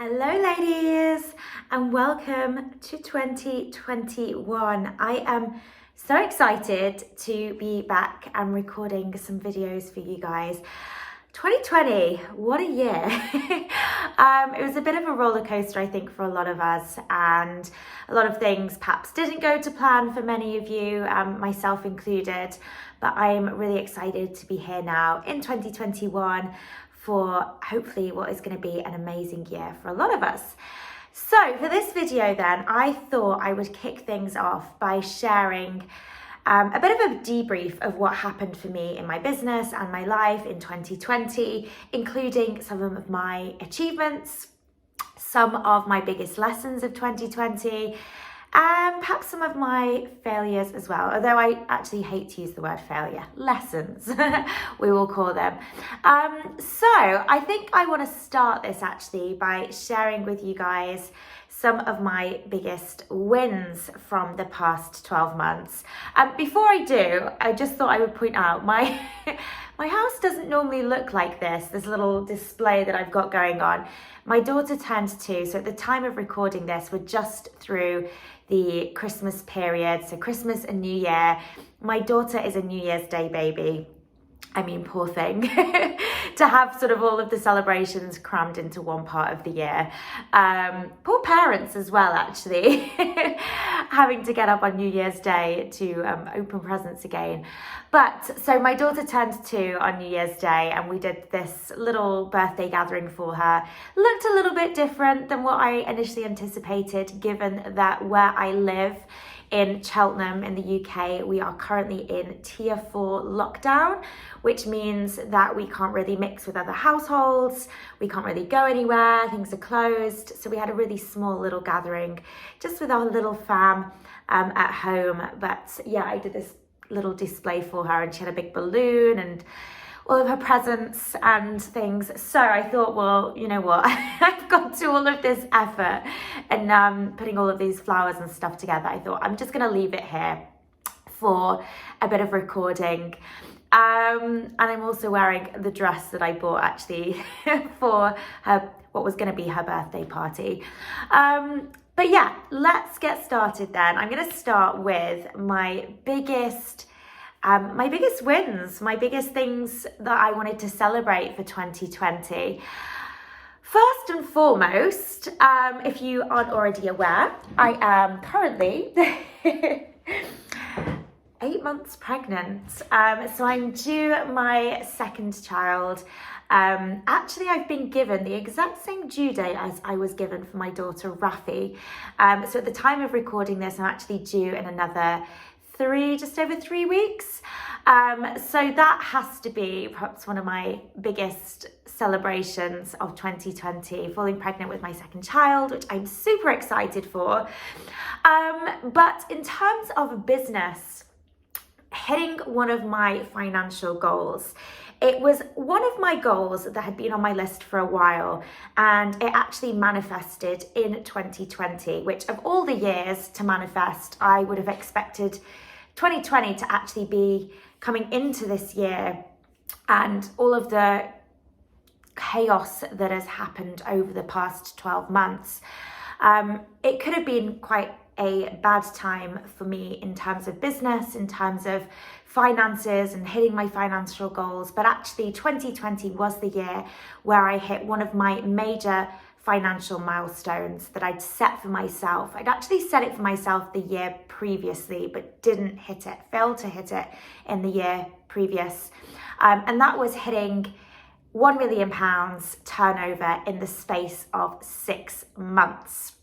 Hello ladies and welcome to 2021. I am so excited to be back and recording some videos for you guys. 2020, what a year. It was a bit of a roller coaster, I think, for a lot of us, and a lot of things perhaps didn't go to plan for many of you, myself included, but I'm really excited to be here now in 2021 for hopefully what is going to be an amazing year for a lot of us. So for this video then, I thought I would kick things off by sharing a bit of a debrief of what happened for me in my business and my life in 2020, including some of my achievements, some of my biggest lessons of 2020, and perhaps some of my failures as well, although I actually hate to use the word failure. Lessons, we will call them. So I think I want to start this actually by sharing with you guys some of my biggest wins from the past 12 months. Before I do, I just thought I would point out my house doesn't normally look like this little display that I've got going on. My daughter turned 2, so at the time of recording this, we're just through the Christmas period, so Christmas and New Year. My daughter is a New Year's Day baby. I mean, poor thing, to have sort of all of the celebrations crammed into one part of the year. Poor parents as well, actually, having to get up on New Year's Day to open presents again. But so my daughter turned 2 on New Year's Day, and we did this little birthday gathering for her. Looked a little bit different than what I initially anticipated, given that where I live in Cheltenham in the UK, we are currently in Tier 4 lockdown, which means that we can't really mix with other households, we can't really go anywhere, things are closed. So we had a really small little gathering just with our little fam at home. But yeah, I did this little display for her, and she had a big balloon and all of her presents and things. So I thought, well, you know what, I've gone to all of this effort and putting all of these flowers and stuff together. I thought I'm just gonna leave it here for a bit of recording. And I'm also wearing the dress that I bought actually for her, what was gonna be her birthday party. But yeah, let's get started then. I'm gonna start with my biggest wins, my biggest things that I wanted to celebrate for 2020. First and foremost, if you aren't already aware, I am currently 8 months pregnant. So I'm due my second child. Actually, I've been given the exact same due date as I was given for my daughter, Rafi. So at the time of recording this, I'm actually due in another just over 3 weeks. So that has to be perhaps one of my biggest celebrations of 2020, falling pregnant with my second child, which I'm super excited for. But in terms of business, hitting one of my financial goals, it was one of my goals that had been on my list for a while, and it actually manifested in 2020, which of all the years to manifest, I would have expected 2020 to actually be coming into this year, and all of the chaos that has happened over the past 12 months. It could have been quite a bad time for me in terms of business, in terms of finances and hitting my financial goals. But actually 2020 was the year where I hit one of my major financial milestones that I'd set for myself. I'd actually set it for myself the year previously, but didn't hit it, failed to hit it in the year previous. And that was hitting £1 million turnover in the space of 6 months.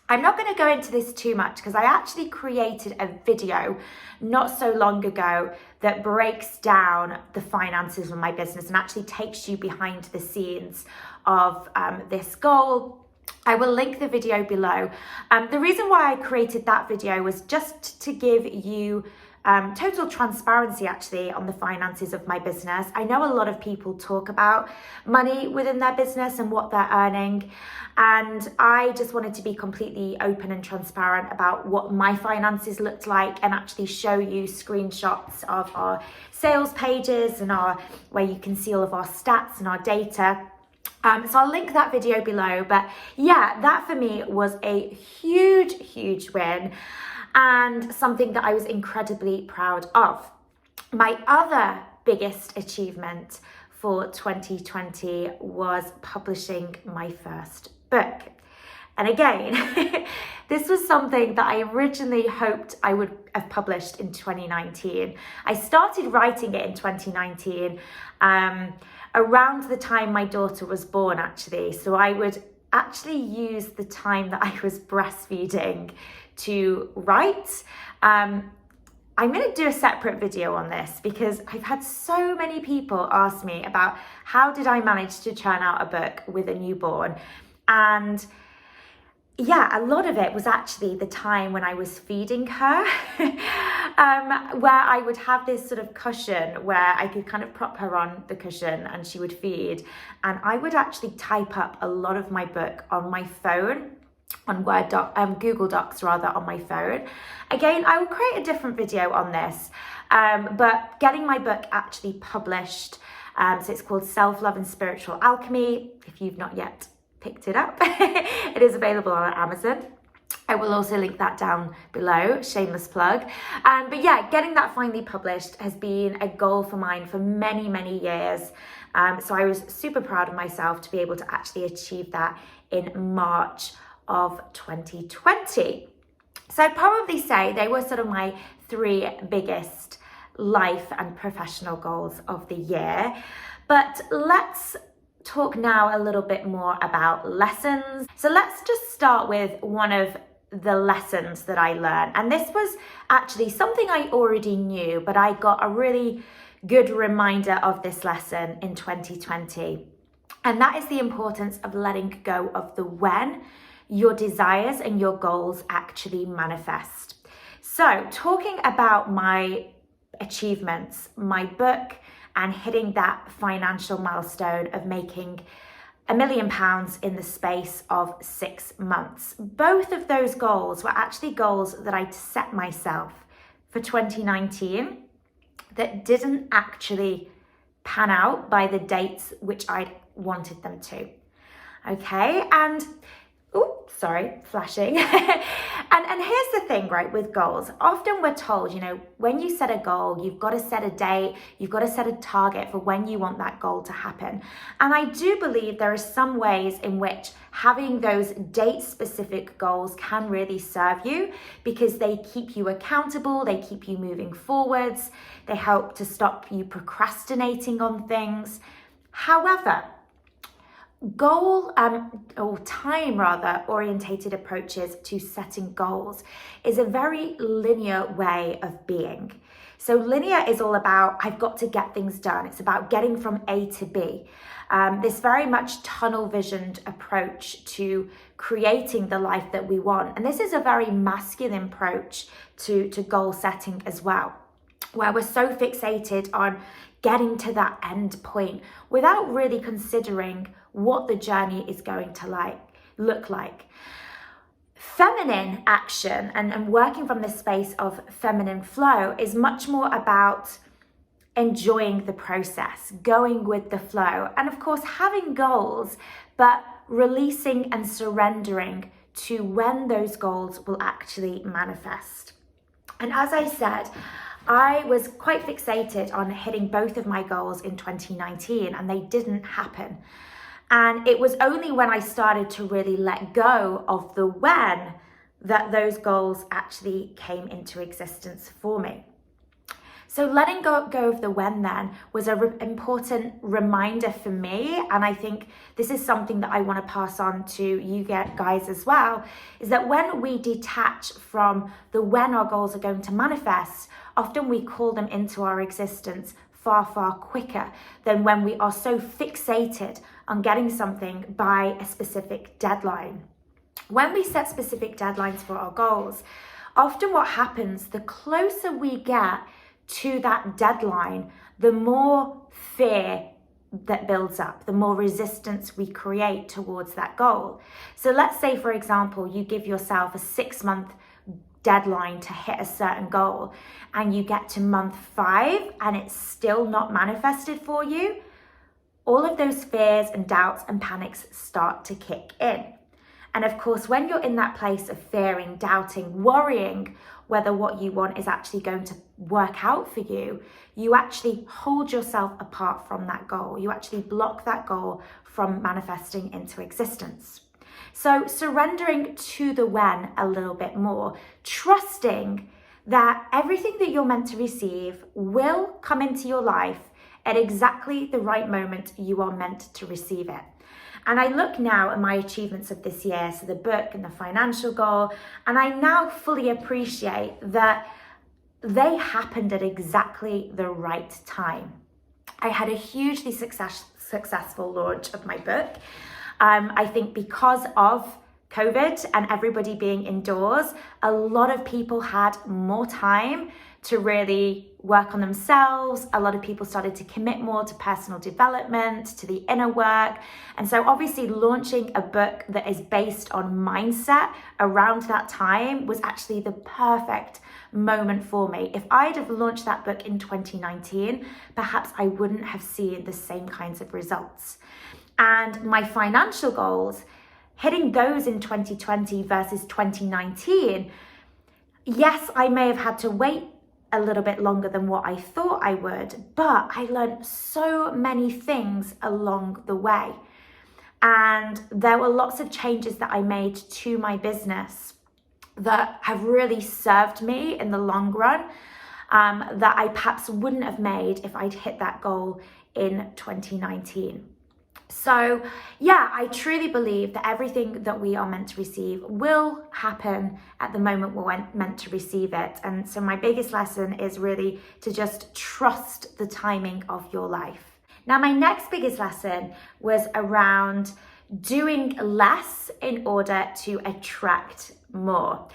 I'm not going to go into this too much because I actually created a video not so long ago that breaks down the finances of my business and actually takes you behind the scenes of this goal. I will link the video below. The reason why I created that video was just to give you total transparency actually on the finances of my business. I know a lot of people talk about money within their business and what they're earning, and I just wanted to be completely open and transparent about what my finances looked like and actually show you screenshots of our sales pages and where you can see all of our stats and our data. So I'll link that video below. But yeah, that for me was a huge win and something that I was incredibly proud of. My other biggest achievement for 2020 was publishing my first book. And again, this was something that I originally hoped I would have published in 2019. I started writing it in 2019, around the time my daughter was born, actually. So I would actually use the time that I was breastfeeding to write. I'm going to do a separate video on this because I've had so many people ask me about how did I manage to churn out a book with a newborn. And yeah, a lot of it was actually the time when I was feeding her, where I would have this sort of cushion where I could kind of prop her on the cushion and she would feed. And I would actually type up a lot of my book on my phone, on Google Docs rather, on my phone. Again, I will create a different video on this, but getting my book actually published, so it's called Self-Love and Spiritual Alchemy. If you've not yet picked it up, it is available on Amazon. I will also link that down below, shameless plug. But yeah, getting that finally published has been a goal for mine for many years. So I was super proud of myself to be able to actually achieve that in March of 2020. So I'd probably say they were sort of my 3 biggest life and professional goals of the year. But let's talk now a little bit more about lessons. So let's just start with one of the lessons that I learned. And this was actually something I already knew, but I got a really good reminder of this lesson in 2020. And that is the importance of letting go of the when your desires and your goals actually manifest. So talking about my achievements, my book, and hitting that financial milestone of making £1 million in the space of 6 months. Both of those goals were actually goals that I'd set myself for 2019 that didn't actually pan out by the dates which I'd wanted them to. Okay, and flashing. and here's the thing, right, with goals. Often we're told, when you set a goal, you've got to set a date, you've got to set a target for when you want that goal to happen. And I do believe there are some ways in which having those date-specific goals can really serve you because they keep you accountable, they keep you moving forwards, they help to stop you procrastinating on things. However, time-orientated approaches to setting goals is a very linear way of being. So linear is all about, I've got to get things done. It's about getting from A to B. This very much tunnel-visioned approach to creating the life that we want. And this is a very masculine approach to goal setting as well, where we're so fixated on getting to that end point without really considering what the journey is going to look like. Feminine action and working from this space of feminine flow is much more about enjoying the process, going with the flow, and of course having goals, but releasing and surrendering to when those goals will actually manifest. And as I said, I was quite fixated on hitting both of my goals in 2019 and they didn't happen. And it was only when I started to really let go of the when that those goals actually came into existence for me. So letting go of the when then was an important reminder for me. And I think this is something that I want to pass on to you guys as well, is that when we detach from the when our goals are going to manifest, often we call them into our existence far quicker than when we are so fixated on getting something by a specific deadline. When we set specific deadlines for our goals, often what happens, the closer we get to that deadline, the more fear that builds up, the more resistance we create towards that goal. So let's say, for example, you give yourself a 6-month deadline to hit a certain goal and you get to month 5 and it's still not manifested for you. all of those fears and doubts and panics start to kick in. And of course, when you're in that place of fearing, doubting, worrying whether what you want is actually going to work out for you, you actually hold yourself apart from that goal. You actually block that goal from manifesting into existence. So surrendering to the when a little bit more, trusting that everything that you're meant to receive will come into your life at exactly the right moment you are meant to receive it. And I look now at my achievements of this year, so the book and the financial goal, and I now fully appreciate that they happened at exactly the right time. I had a hugely successful launch of my book. I think because of COVID and everybody being indoors, a lot of people had more time to really work on themselves. A lot of people started to commit more to personal development, to the inner work. And so obviously launching a book that is based on mindset around that time was actually the perfect moment for me. If I'd have launched that book in 2019, perhaps I wouldn't have seen the same kinds of results. And my financial goals, hitting those in 2020 versus 2019, yes, I may have had to wait a little bit longer than what I thought I would, but I learned so many things along the way. And there were lots of changes that I made to my business that have really served me in the long run, that I perhaps wouldn't have made if I'd hit that goal in 2019. So yeah, I truly believe that everything that we are meant to receive will happen at the moment we're meant to receive it. And so my biggest lesson is really to just trust the timing of your life. Now, my next biggest lesson was around doing less in order to attract more.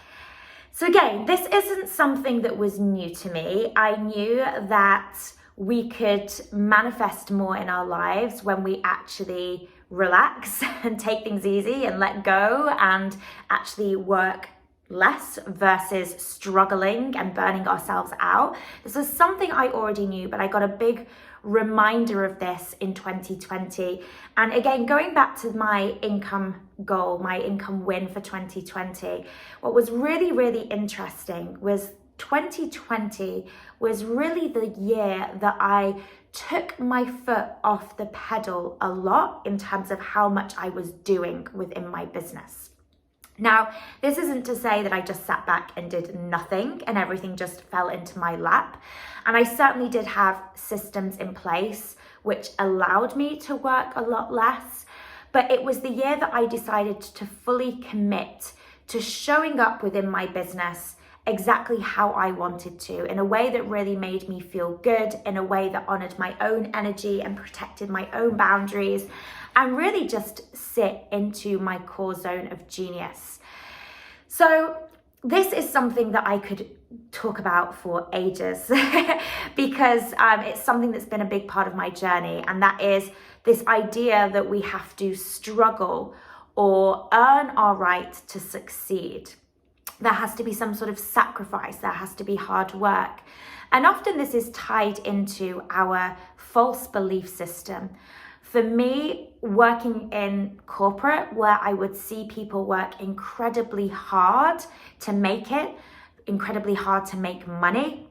So again, this isn't something that was new to me. I knew that we could manifest more in our lives when we actually relax and take things easy and let go and actually work less versus struggling and burning ourselves out. This was something I already knew, but I got a big reminder of this in 2020. And again, going back to my income goal, my income win for 2020, what was really, really interesting was 2020 was really the year that I took my foot off the pedal a lot in terms of how much I was doing within my business. Now, this isn't to say that I just sat back and did nothing and everything just fell into my lap. And I certainly did have systems in place which allowed me to work a lot less. But it was the year that I decided to fully commit to showing up within my business exactly how I wanted to, in a way that really made me feel good, in a way that honored my own energy and protected my own boundaries, and really just sit into my core zone of genius. So this is something that I could talk about for ages because it's something that's been a big part of my journey, and that is this idea that we have to struggle or earn our right to succeed. There has to be some sort of sacrifice, there has to be hard work. And often this is tied into our false belief system. For me, working in corporate, where I would see people work incredibly hard to make it, incredibly hard to make money,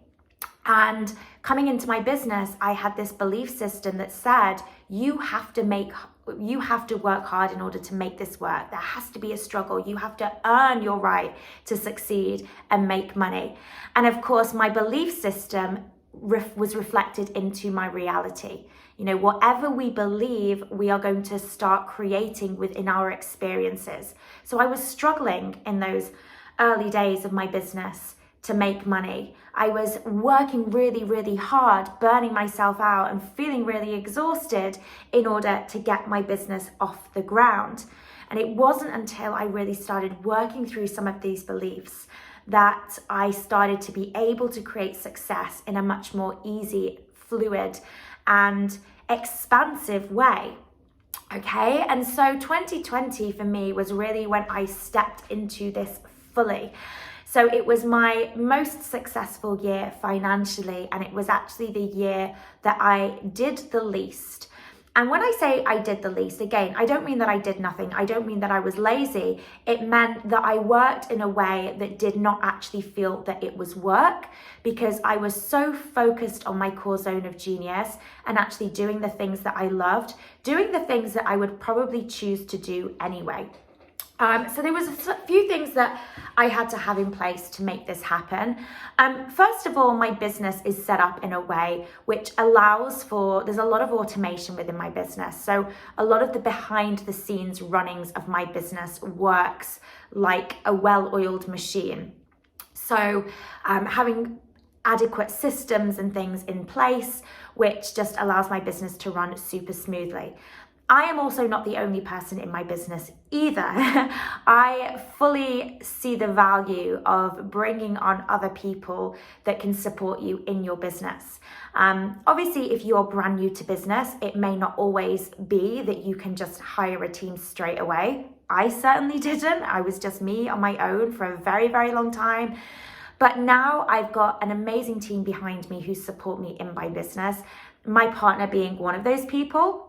and coming into my business, I had this belief system that said, you have to work hard in order to make this work. There has to be a struggle. You have to earn your right to succeed and make money. And of course, my belief system was reflected into my reality. You know, whatever we believe, we are going to start creating within our experiences. So I was struggling in those early days of my business to make money. I was working really, really hard, burning myself out and feeling really exhausted in order to get my business off the ground. And it wasn't until I really started working through some of these beliefs that I started to be able to create success in a much more easy, fluid, and expansive way. Okay, and so 2020 for me was really when I stepped into this fully. So it was my most successful year financially, and it was actually the year that I did the least. And when I say I did the least, again, I don't mean that I did nothing. I don't mean that I was lazy. It meant that I worked in a way that did not actually feel that it was work, because I was so focused on my core zone of genius and actually doing the things that I loved, doing the things that I would probably choose to do anyway. So there was a few things that I had to have in place to make this happen. First of all, my business is set up in a way which allows for, there's a lot of automation within my business. So a lot of the behind the scenes runnings of my business works like a well-oiled machine. So having adequate systems and things in place, which just allows my business to run super smoothly. I am also not the only person in my business either. I fully see the value of bringing on other people that can support you in your business. Obviously, if you're brand new to business, it may not always be that you can just hire a team straight away. I certainly didn't. I was just me on my own for a very, very long time. But now I've got an amazing team behind me who support me in my business, my partner being one of those people.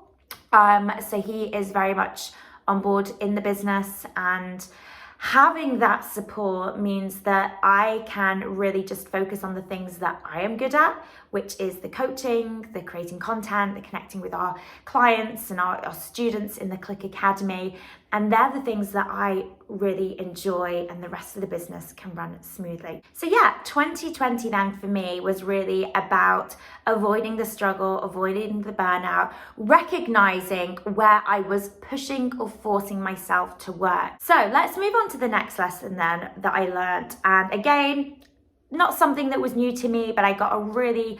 So he is very much on board in the business, and having that support means that I can really just focus on the things that I am good at, which is the coaching, the creating content, the connecting with our clients and our students in the Clique Academy. And they're the things that I really enjoy, and the rest of the business can run smoothly. So yeah, 2020 then for me was really about avoiding the struggle, avoiding the burnout, recognizing where I was pushing or forcing myself to work. So let's move on to the next lesson then that I learned. And again, not something that was new to me, but I got a really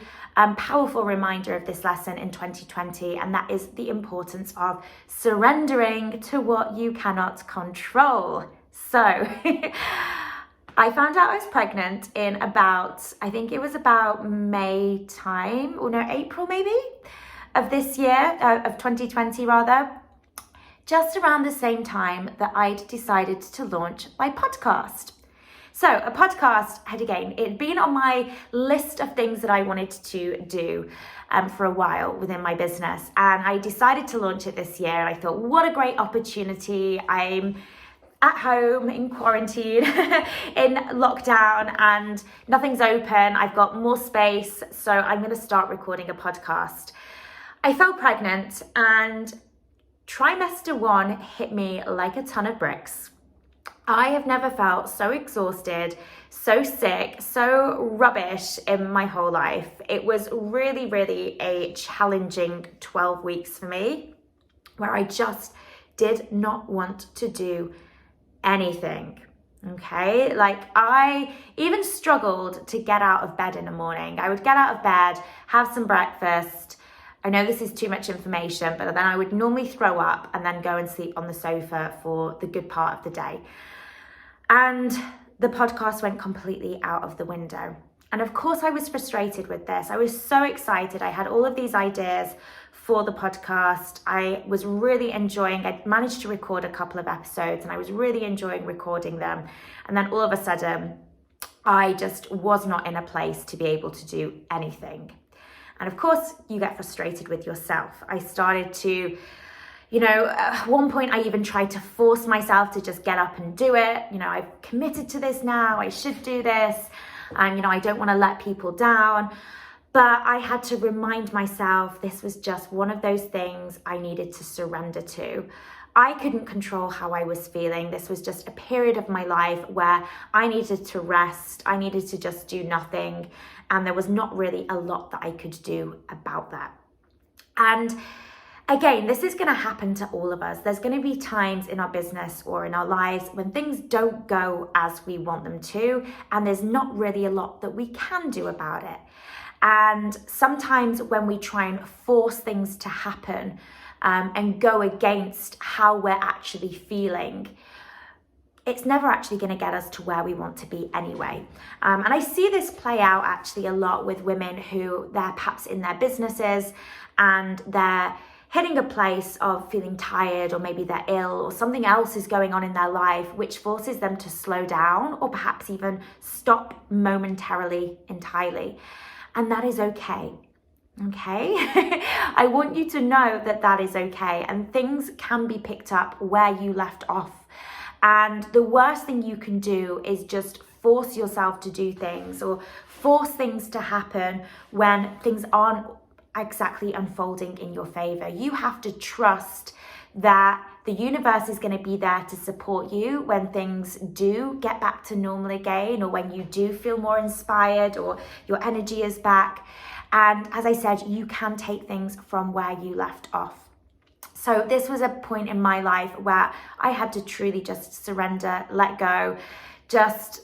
powerful reminder of this lesson in 2020, and that is the importance of surrendering to what you cannot control. So I found out I was pregnant in about, I think it was about May time, or no, April maybe, of this year, of 2020 rather, just around the same time that I'd decided to launch my podcast. So a podcast had, again, it'd been on my list of things that I wanted to do for a while within my business. And I decided to launch it this year. I thought, what a great opportunity. I'm at home in quarantine, in lockdown, and nothing's open. I've got more space, so I'm going to start recording a podcast. I fell pregnant, and trimester 1 hit me like a ton of bricks. I have never felt so exhausted, so sick, so rubbish in my whole life. It was really, really a challenging 12 weeks for me, where I just did not want to do anything. Okay, like I even struggled to get out of bed in the morning. I would get out of bed, have some breakfast. I know this is too much information, but then I would normally throw up and then go and sleep on the sofa for the good part of the day. And the podcast went completely out of the window. And of course I was frustrated with this. I was so excited. I had all of these ideas for the podcast. I was really enjoying, I'd managed to record a couple of episodes and I was really enjoying recording them. And then all of a sudden, I just was not in a place to be able to do anything. And of course, you get frustrated with yourself. I started to, at one point I even tried to force myself to just get up and do it. I've committed to this now, I should do this. And, I don't want to let people down. But I had to remind myself this was just one of those things I needed to surrender to. I couldn't control how I was feeling. This was just a period of my life where I needed to rest. I needed to just do nothing. And there was not really a lot that I could do about that. And again, this is going to happen to all of us. There's going to be times in our business or in our lives when things don't go as we want them to, and there's not really a lot that we can do about it. And sometimes when we try and force things to happen and go against how we're actually feeling, it's never actually going to get us to where we want to be anyway. And I see this play out actually a lot with women who they're perhaps in their businesses and they're hitting a place of feeling tired, or maybe they're ill, or something else is going on in their life which forces them to slow down or perhaps even stop momentarily entirely. And that is okay. Okay? I want you to know that that is okay, and things can be picked up where you left off. And the worst thing you can do is just force yourself to do things or force things to happen when things aren't exactly unfolding in your favor. You have to trust that the universe is going to be there to support you when things do get back to normal again, or when you do feel more inspired or your energy is back. And as I said, you can take things from where you left off. So this was a point in my life where I had to truly just surrender, let go, just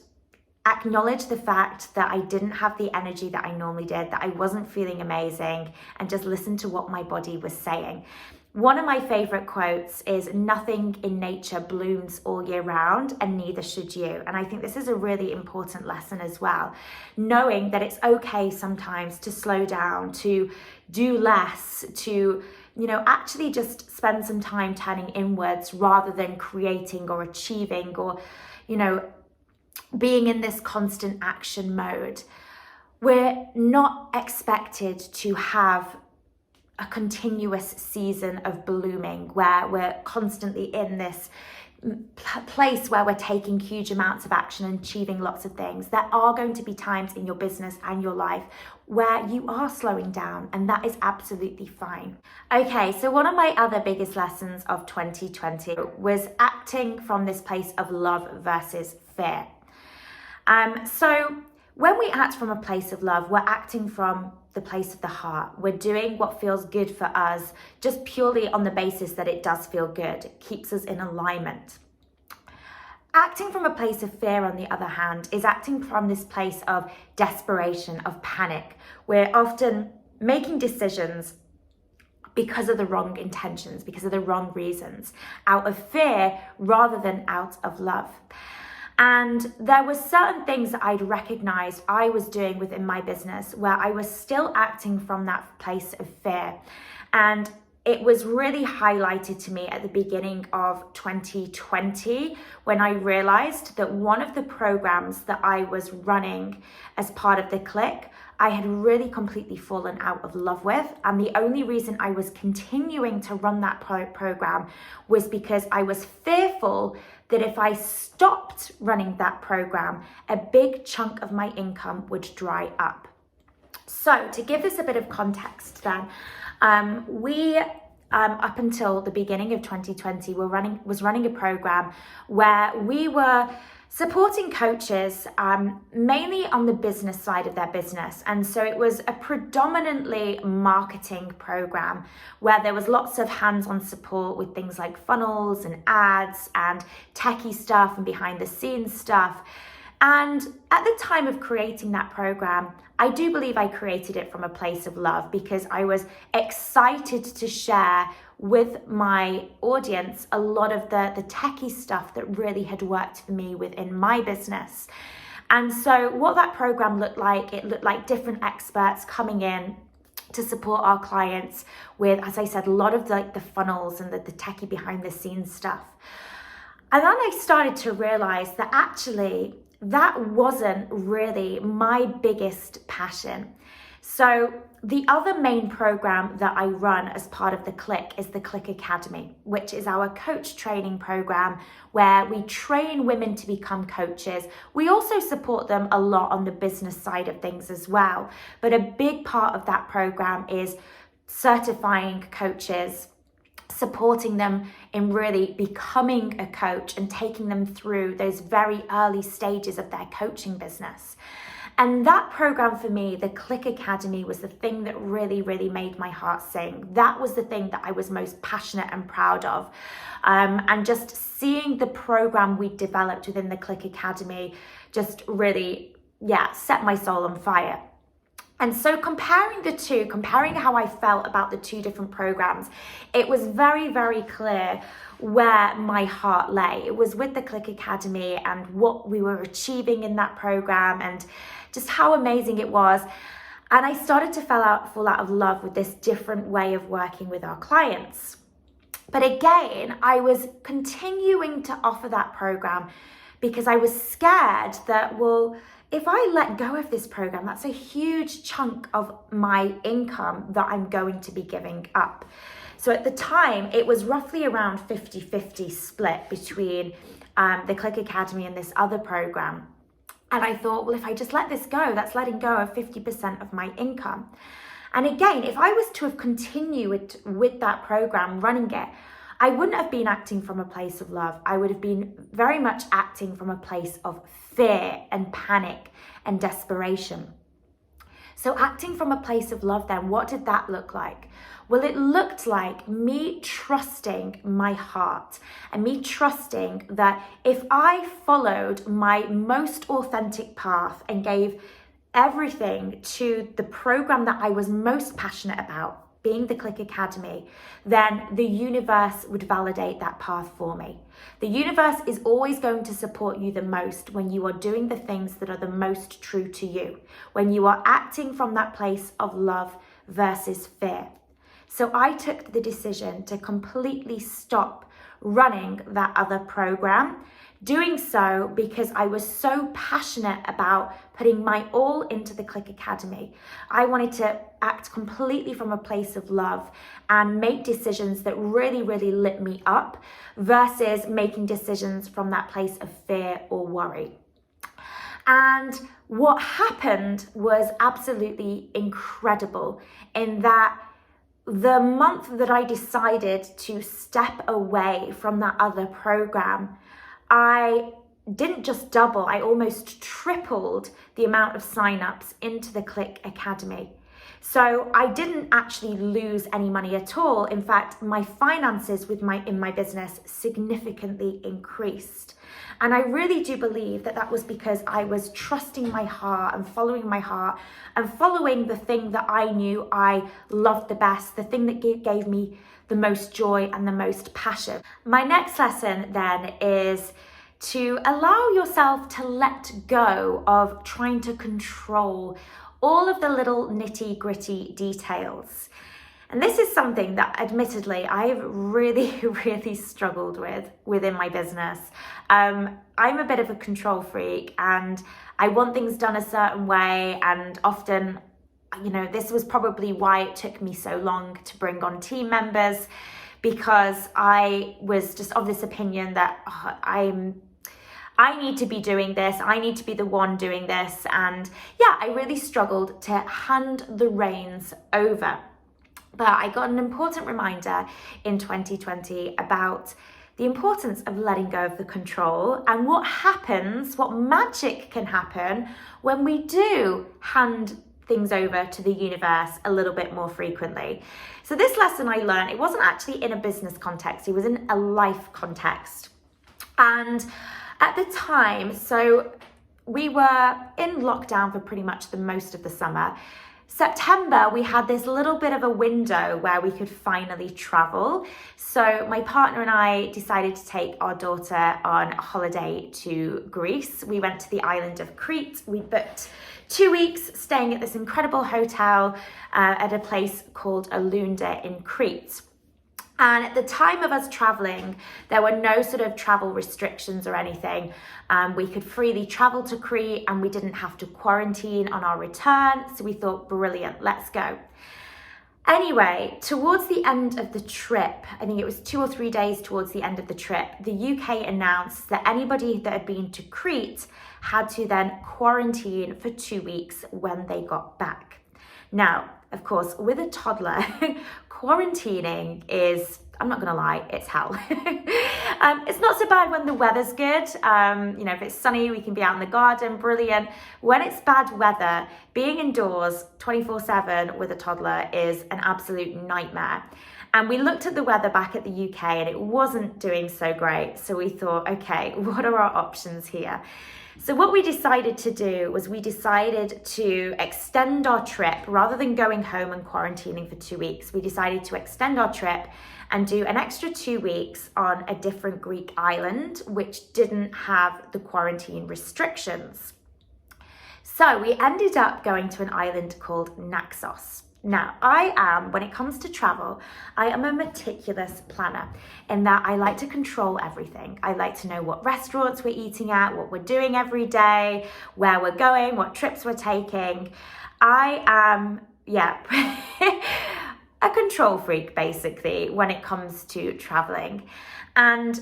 acknowledge the fact that I didn't have the energy that I normally did, that I wasn't feeling amazing, and just listen to what my body was saying. One of my favorite quotes is, "Nothing in nature blooms all year round, and neither should you." And I think this is a really important lesson as well. Knowing that it's okay sometimes to slow down, to do less, to actually just spend some time turning inwards rather than creating or achieving or, being in this constant action mode. We're not expected to have a continuous season of blooming where we're constantly in this place where we're taking huge amounts of action and achieving lots of things. There are going to be times in your business and your life where you are slowing down, and that is absolutely fine. Okay, so one of my other biggest lessons of 2020 was acting from this place of love versus fear. So when we act from a place of love, we're acting from the place of the heart. We're doing what feels good for us just purely on the basis that it does feel good. It keeps us in alignment. Acting from a place of fear, on the other hand, is acting from this place of desperation, of panic. We're often making decisions because of the wrong intentions, because of the wrong reasons, out of fear rather than out of love. And there were certain things that I'd recognized I was doing within my business where I was still acting from that place of fear. And it was really highlighted to me at the beginning of 2020 when I realized that one of the programs that I was running as part of the Clique, I had really completely fallen out of love with. And the only reason I was continuing to run that program was because I was fearful that if I stopped running that program, a big chunk of my income would dry up. So to give this a bit of context then, we up until the beginning of 2020 was running a program where we were supporting coaches mainly on the business side of their business. And so it was a predominantly marketing program where there was lots of hands-on support with things like funnels and ads and techie stuff and behind the scenes stuff. And at the time of creating that program, I do believe I created it from a place of love because I was excited to share with my audience a lot of the techie stuff that really had worked for me within my business. And so what that program looked like, it looked like different experts coming in to support our clients with, as I said, a lot of the funnels and the techie behind the scenes stuff. And then I started to realize that actually that wasn't really my biggest passion. So the other main program that I run as part of the Clique is the Clique Academy, which is our coach training program where we train women to become coaches. We also support them a lot on the business side of things as well. But a big part of that program is certifying coaches, supporting them in really becoming a coach and taking them through those very early stages of their coaching business. And that program for me, the Clique Academy, was the thing that really, really made my heart sing. That was the thing that I was most passionate and proud of. And just seeing the program we developed within the Clique Academy just really, set my soul on fire. And so comparing how I felt about the two different programs, it was very, very clear where my heart lay. It was with the Clique Academy and what we were achieving in that program and just how amazing it was. And I started to fall out of love with this different way of working with our clients. But again, I was continuing to offer that program because I was scared that, if I let go of this program, that's a huge chunk of my income that I'm going to be giving up. So at the time, it was roughly around 50-50 split between the Clique Academy and this other program. And I thought, well, if I just let this go, that's letting go of 50% of my income. And again, if I was to have continued with that program, running it, I wouldn't have been acting from a place of love. I would have been very much acting from a place of fear and panic and desperation. So acting from a place of love then, what did that look like? Well, it looked like me trusting my heart and me trusting that if I followed my most authentic path and gave everything to the program that I was most passionate about, being the Clique Academy, then the universe would validate that path for me. The universe is always going to support you the most when you are doing the things that are the most true to you, when you are acting from that place of love versus fear. So I took the decision to completely stop running that other program, doing so because I was so passionate about putting my all into the Clique Academy. I wanted to act completely from a place of love and make decisions that really, really lit me up versus making decisions from that place of fear or worry. And what happened was absolutely incredible in that the month that I decided to step away from that other program, I didn't just double, I almost tripled the amount of signups into the Clique Academy. So I didn't actually lose any money at all. In fact, my finances in my business significantly increased. And I really do believe that that was because I was trusting my heart and following my heart and following the thing that I knew I loved the best, the thing that gave me the most joy and the most passion. My next lesson then is to allow yourself to let go of trying to control all of the little nitty-gritty details. And this is something that admittedly I've really, really struggled with within my business. I'm a bit of a control freak and I want things done a certain way, and often, you know, this was probably why it took me so long to bring on team members, because I was just of this opinion that I need to be doing this, I need to be the one doing this. And yeah, I really struggled to hand the reins over. But I got an important reminder in 2020 about the importance of letting go of the control and what happens, what magic can happen when we do hand things over to the universe a little bit more frequently. So this lesson I learned, it wasn't actually in a business context, it was in a life context. And at the time, so we were in lockdown for pretty much the most of the summer. September, we had this little bit of a window where we could finally travel. So my partner and I decided to take our daughter on a holiday to Greece. We went to the island of Crete. We booked 2 weeks staying at this incredible hotel at a place called Alunda in Crete. And at the time of us traveling, there were no sort of travel restrictions or anything. We could freely travel to Crete and we didn't have to quarantine on our return. So we thought, brilliant, let's go. Anyway, towards the end of the trip, I think it was 2 or 3 days towards the end of the trip, the UK announced that anybody that had been to Crete had to then quarantine for 2 weeks when they got back. Now, of course, with a toddler, quarantining is, I'm not gonna lie, it's hell. It's not so bad when the weather's good. You know, if it's sunny, we can be out in the garden, brilliant. When it's bad weather, being indoors 24/7 with a toddler is an absolute nightmare. And we looked at the weather back at the UK and it wasn't doing so great. So we thought, okay, what are our options here? So what we decided to do was we decided to extend our trip. Rather than going home and quarantining for 2 weeks, we decided to extend our trip and do an extra 2 weeks on a different Greek island, which didn't have the quarantine restrictions. So we ended up going to an island called Naxos. Now, when it comes to travel, I am a meticulous planner in that I like to control everything. I like to know what restaurants we're eating at, what we're doing every day, where we're going, what trips we're taking. I am, a control freak basically when it comes to traveling. And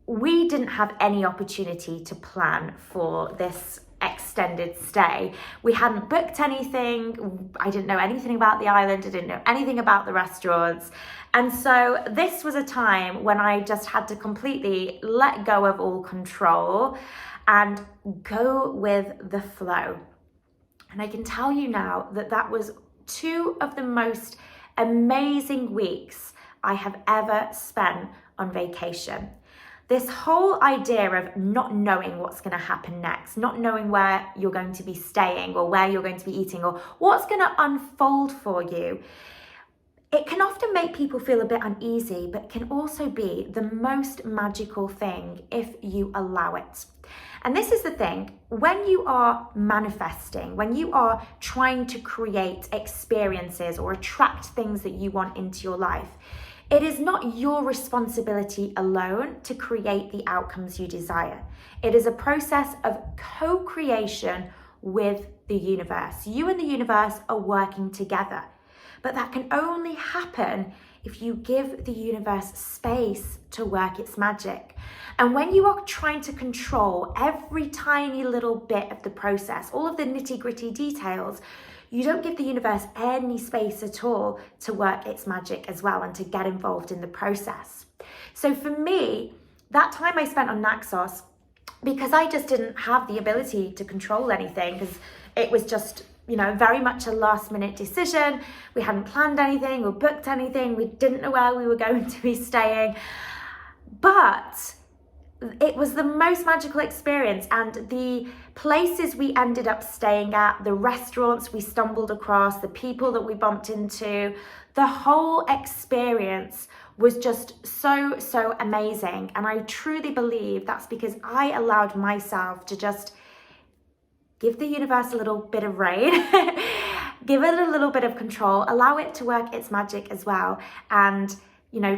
we didn't have any opportunity to plan for this extended stay. We hadn't booked anything. I didn't know anything about the island. I didn't know anything about the restaurants. And so this was a time when I just had to completely let go of all control and go with the flow. And I can tell you now that was 2 of the most amazing weeks I have ever spent on vacation. This whole idea of not knowing what's going to happen next, not knowing where you're going to be staying or where you're going to be eating or what's going to unfold for you, it can often make people feel a bit uneasy, but it can also be the most magical thing if you allow it. And this is the thing, when you are manifesting, when you are trying to create experiences or attract things that you want into your life, it is not your responsibility alone to create the outcomes you desire. It is a process of co-creation with the universe. You and the universe are working together, but that can only happen if you give the universe space to work its magic. And when you are trying to control every tiny little bit of the process, all of the nitty-gritty details, you don't give the universe any space at all to work its magic as well and to get involved in the process. So for me, that time I spent on Naxos, because I just didn't have the ability to control anything, because it was just, very much a last minute decision. We hadn't planned anything or booked anything. We didn't know where we were going to be staying. But it was the most magical experience, and the places we ended up staying at, the restaurants we stumbled across, the people that we bumped into, the whole experience was just so amazing. And I truly believe that's because I allowed myself to just give the universe a little bit of rein, give it a little bit of control, allow it to work its magic as well, and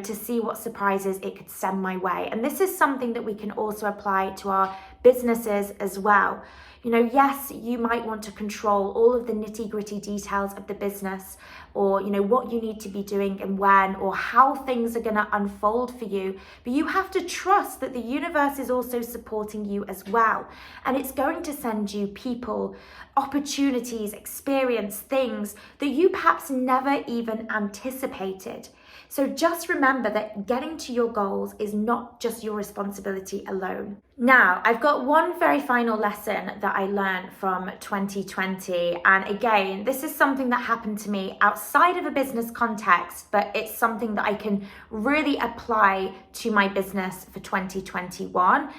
to see what surprises it could send my way. And this is something that we can also apply to our businesses as well. Yes, you might want to control all of the nitty-gritty details of the business, or what you need to be doing and when, or how things are going to unfold for you. But you have to trust that the universe is also supporting you as well. And it's going to send you people, opportunities, experience, things that you perhaps never even anticipated. So just remember that getting to your goals is not just your responsibility alone. Now, I've got one very final lesson that I learned from 2020. And again, this is something that happened to me outside of a business context, but it's something that I can really apply to my business for 2021.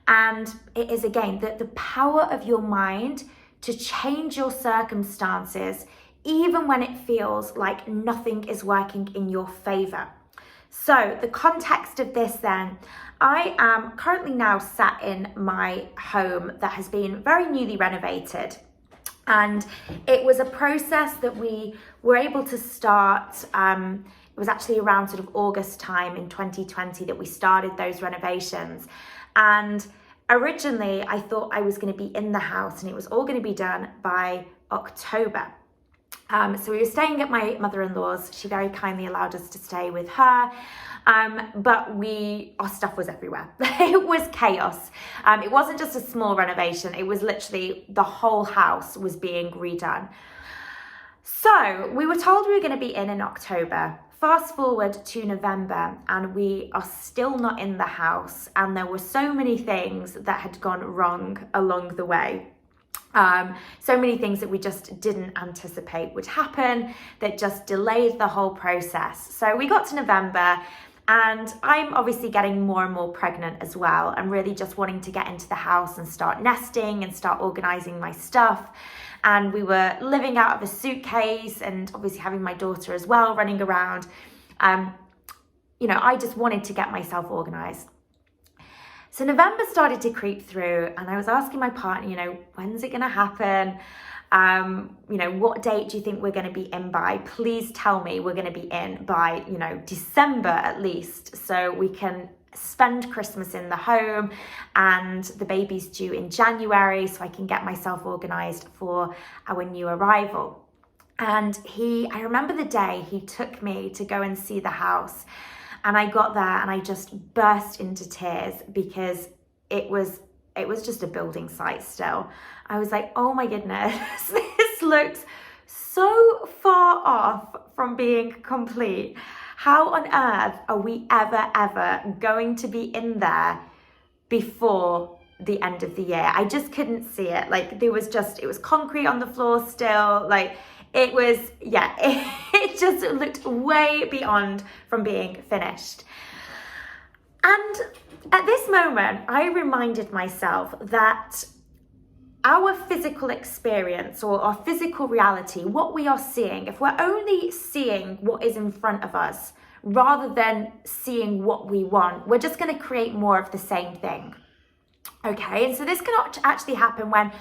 And it is, again, the power of your mind to change your circumstances even when it feels like nothing is working in your favor. So the context of this then, I am currently now sat in my home that has been very newly renovated. And it was a process that we were able to start, it was actually around sort of August time in 2020 that we started those renovations. And originally I thought I was going to be in the house and it was all going to be done by October. So we were staying at my mother-in-law's. She very kindly allowed us to stay with her, but our stuff was everywhere. It was chaos. It wasn't just a small renovation. It was literally the whole house was being redone. So we were told we were going to be in October. Fast forward to November and we are still not in the house, and there were so many things that had gone wrong along the way. So many things that we just didn't anticipate would happen that just delayed the whole process. So we got to November and I'm obviously getting more and more pregnant as well. I'm really just wanting to get into the house and start nesting and start organizing my stuff. And we were living out of a suitcase and obviously having my daughter as well running around. I just wanted to get myself organized. So November started to creep through and I was asking my partner, when's it going to happen? What date do you think we're going to be in by? Please tell me we're going to be in by, December at least, so we can spend Christmas in the home, and the baby's due in January, so I can get myself organized for our new arrival. And I remember the day he took me to go and see the house, and I got there and I just burst into tears because it was just a building site still. I was like, oh my goodness, this looks so far off from being complete. How on earth are we ever going to be in there before the end of the year? I just couldn't see it. Like, it was concrete on the floor still. Like, it was, it just looked way beyond from being finished. And at this moment, I reminded myself that our physical experience or our physical reality, what we are seeing, if we're only seeing what is in front of us rather than seeing what we want, we're just going to create more of the same thing. Okay, and so this can actually happen when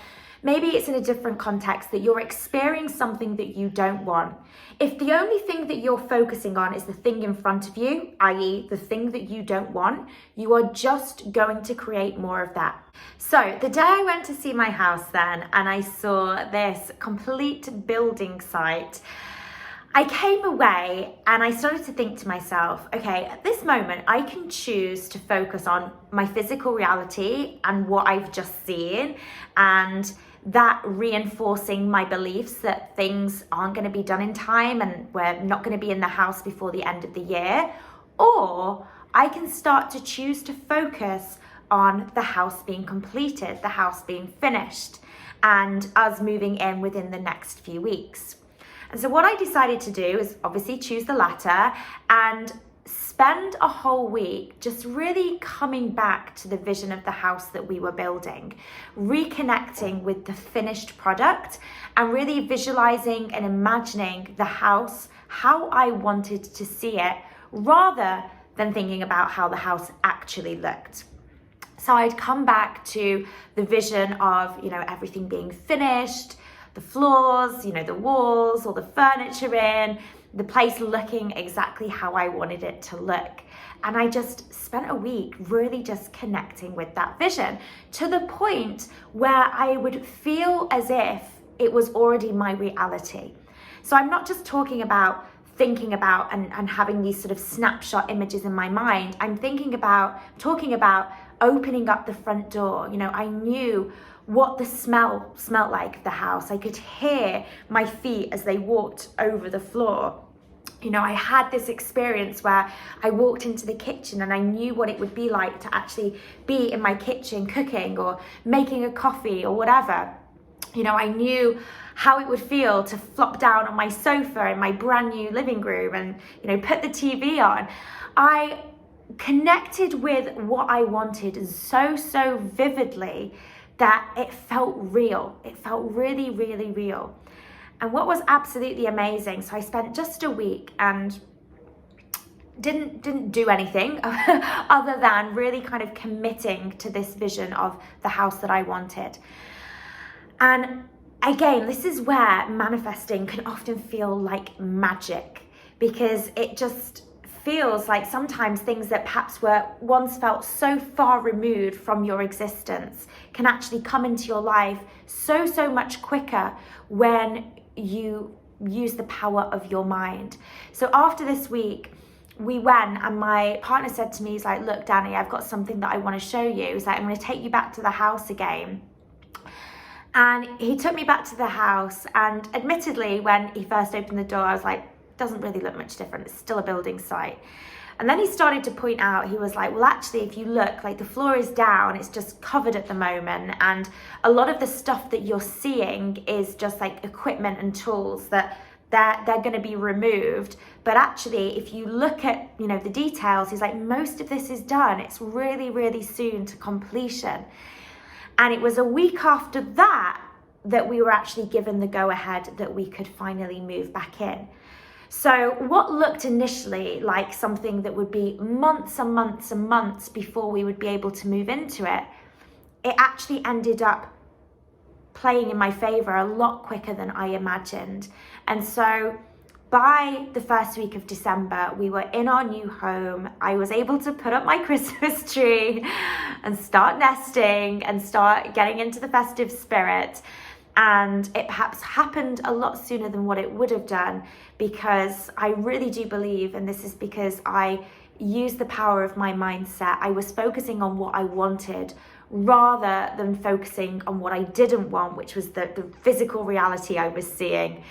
maybe it's in a different context that you're experiencing something that you don't want. If the only thing that you're focusing on is the thing in front of you, i.e. the thing that you don't want, you are just going to create more of that. So the day I went to see my house then, and I saw this complete building site, I came away and I started to think to myself, okay, at this moment, I can choose to focus on my physical reality and what I've just seen, and that reinforcing my beliefs that things aren't going to be done in time and we're not going to be in the house before the end of the year. Or I can start to choose to focus on the house being completed, the house being finished, and us moving in within the next few weeks. And so what I decided to do is obviously choose the latter and spend a whole week just really coming back to the vision of the house that we were building, reconnecting with the finished product, and really visualizing and imagining the house how I wanted to see it, rather than thinking about how the house actually looked. So I'd come back to the vision of, everything being finished, the floors, the walls, all the furniture in, the place looking exactly how I wanted it to look. And I just spent a week really just connecting with that vision, to the point where I would feel as if it was already my reality. So I'm not just talking about thinking about and having these sort of snapshot images in my mind. I'm talking about opening up the front door. I knew what the smell smelled like of the house. I could hear my feet as they walked over the floor. I had this experience where I walked into the kitchen and I knew what it would be like to actually be in my kitchen cooking or making a coffee or whatever. I knew how it would feel to flop down on my sofa in my brand new living room and, put the TV on. I connected with what I wanted so vividly that it felt real. It felt really, really real. And what was absolutely amazing, so I spent just a week and didn't do anything other than really kind of committing to this vision of the house that I wanted. And again, this is where manifesting can often feel like magic, because it just feels like sometimes things that perhaps were once felt so far removed from your existence can actually come into your life so much quicker when you use the power of your mind. So after this week, we went and my partner said to me, he's like, look, Danny, I've got something that I want to show you. He's like, I'm going to take you back to the house again. And he took me back to the house, and admittedly, when he first opened the door, I was like, doesn't really look much different. It's still a building site. And then he started to point out, he was like, well, actually, if you look, like the floor is down, it's just covered at the moment. And a lot of the stuff that you're seeing is just like equipment and tools that they're going to be removed. But actually, if you look at, the details, he's like, most of this is done. It's really, really soon to completion. And it was a week after that we were actually given the go ahead that we could finally move back in. So what looked initially like something that would be months and months and months before we would be able to move into it, it actually ended up playing in my favor a lot quicker than I imagined. And so by the first week of December, we were in our new home. I was able to put up my Christmas tree and start nesting and start getting into the festive spirit. And it perhaps happened a lot sooner than what it would have done, because I really do believe, and this is because I used the power of my mindset, I was focusing on what I wanted rather than focusing on what I didn't want, which was the physical reality I was seeing.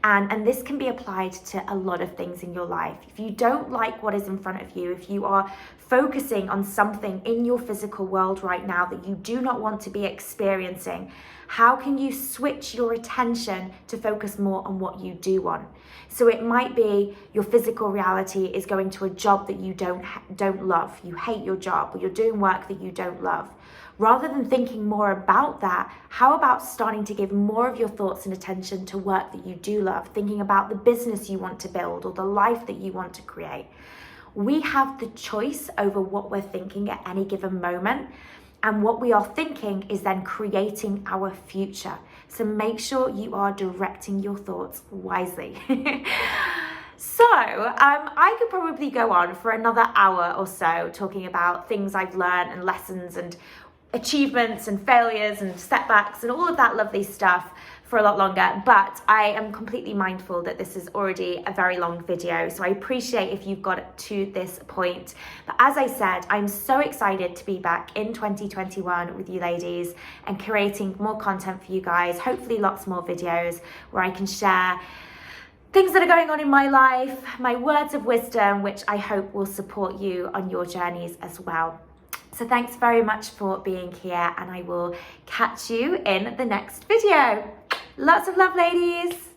And this can be applied to a lot of things in your life. If you don't like what is in front of you, if you are focusing on something in your physical world right now that you do not want to be experiencing, how can you switch your attention to focus more on what you do want? So it might be your physical reality is going to a job that you don't love. You hate your job, or you're doing work that you don't love. Rather than thinking more about that, how about starting to give more of your thoughts and attention to work that you do love, thinking about the business you want to build or the life that you want to create? We have the choice over what we're thinking at any given moment, and what we are thinking is then creating our future. So make sure you are directing your thoughts wisely. So I could probably go on for another hour or so talking about things I've learned and lessons and achievements and failures and setbacks and all of that lovely stuff for a lot longer, but I am completely mindful that this is already a very long video, so I appreciate if you've got to this point. But as I said, I'm so excited to be back in 2021 with you ladies and creating more content for you guys, hopefully lots more videos where I can share things that are going on in my life, my words of wisdom, which I hope will support you on your journeys as well. So thanks very much for being here, and I will catch you in the next video. Lots of love, ladies.